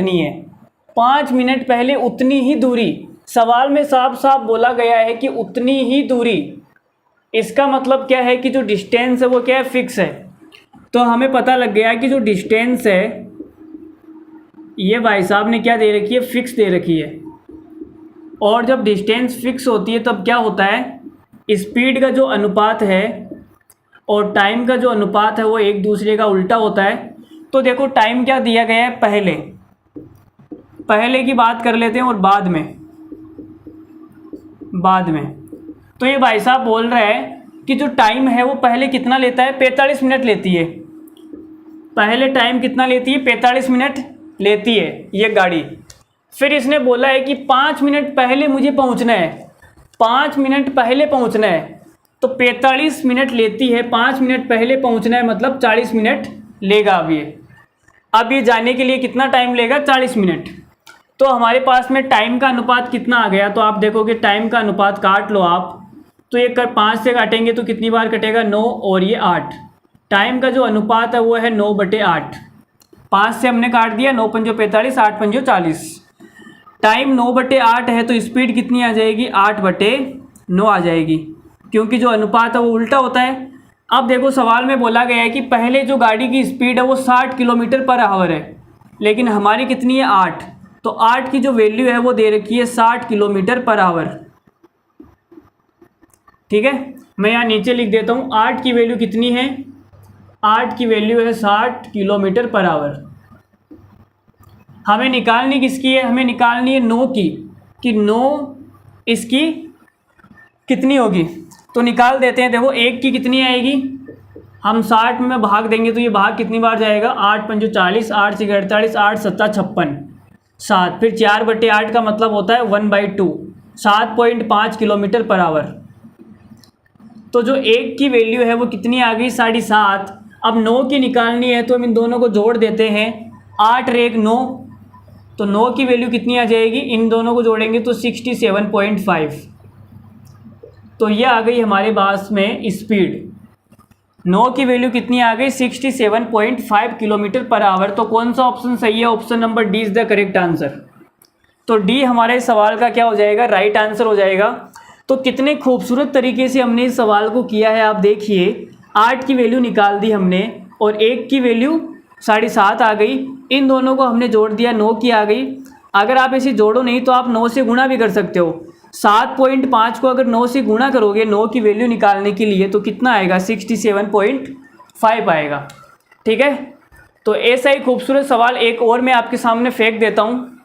चलनी है, 5 मिनट पहले उतनी ही दूरी। सवाल में साफ साफ बोला गया है कि उतनी ही दूरी। इसका मतलब क्या है कि जो डिस्टेंस है वो क्या है, फिक्स है। तो हमें पता लग गया कि जो डिस्टेंस है ये भाई साहब ने क्या दे रखी है, फिक्स दे रखी है। और जब डिस्टेंस फिक्स होती है तब क्या होता है, स्पीड का जो अनुपात है और टाइम का जो अनुपात है वो एक दूसरे का उल्टा होता है। तो देखो टाइम क्या दिया गया है, पहले की बात कर लेते हैं और बाद में। तो ये भाई साहब बोल रहे हैं कि जो टाइम है वो पहले कितना लेता है, 45 मिनट लेती है। पहले टाइम कितना लेती है, 45 मिनट लेती है ये गाड़ी। फिर इसने बोला है कि 5 मिनट पहले मुझे पहुंचना है, 5 मिनट पहले पहुंचना है। तो 45 मिनट लेती है, 5 मिनट पहले पहुंचना है, मतलब 40 मिनट लेगा। अब ये जाने के लिए कितना टाइम लेगा, 40 मिनट। तो हमारे पास में टाइम का अनुपात कितना आ गया, तो आप देखोगे टाइम का अनुपात काट लो आप, तो ये 5 से काटेंगे तो कितनी बार कटेगा, 9 और ये 8। टाइम का जो अनुपात है वो है 9/8। 5 से हमने काट दिया, 9 पंजो 45, 8 पंजो 40। टाइम 9/8 है तो स्पीड कितनी आ जाएगी, 8/9 आ जाएगी, क्योंकि जो अनुपात है वो उल्टा होता है। अब देखो सवाल में बोला गया है कि पहले जो गाड़ी की स्पीड है वो 60 किलोमीटर पर आवर है, लेकिन हमारी कितनी है, 8। तो 8 की जो वैल्यू है वो दे रखी है 60 किलोमीटर पर आवर। ठीक है, मैं यहाँ नीचे लिख देता हूँ, 8 की वैल्यू कितनी है, 8 की वैल्यू है 60 किलोमीटर पर आवर। हमें निकालनी किसकी है, हमें निकालनी है 9 की, कि 9 इसकी कितनी होगी। तो निकाल देते हैं। देखो 1 की कितनी आएगी, हम 60 में भाग देंगे तो ये भाग कितनी बार जाएगा, 8 पंजो 40, 8 से 48, 8 सत्ता 56, 7। फिर 4/8 का मतलब होता है 1/2, 7.5 किलोमीटर पर आवर। तो जो 1 की वैल्यू है वो कितनी आ गई, 7.5। अब 9 की निकालनी है तो हम इन दोनों को जोड़ देते हैं, 8 रेग 9, तो 9 की वैल्यू कितनी आ जाएगी, इन दोनों को जोड़ेंगे तो 67.5। तो ये आ गई हमारे पास में स्पीड। 9 की वैल्यू कितनी आ गई, 67.5 किलोमीटर पर आवर। तो कौन सा ऑप्शन सही है, option number D is the correct answer. तो डी हमारे सवाल का क्या हो जाएगा, राइट आंसर हो जाएगा। तो कितने खूबसूरत तरीके से हमने इस सवाल को किया है, आप देखिए। 8 की वैल्यू निकाल दी हमने और 1 की वैल्यू 7.5 आ गई, इन दोनों को हमने जोड़ दिया, 9 की आ गई। अगर आप इसे जोड़ो नहीं तो आप 9 से गुणा भी कर सकते हो। 7.5 को अगर 9 से गुणा करोगे 9 की वैल्यू निकालने के लिए तो कितना आएगा, 67.5 आएगा। ठीक है, तो ऐसा ही खूबसूरत सवाल एक और मैं आपके सामने फेंक देता हूँ।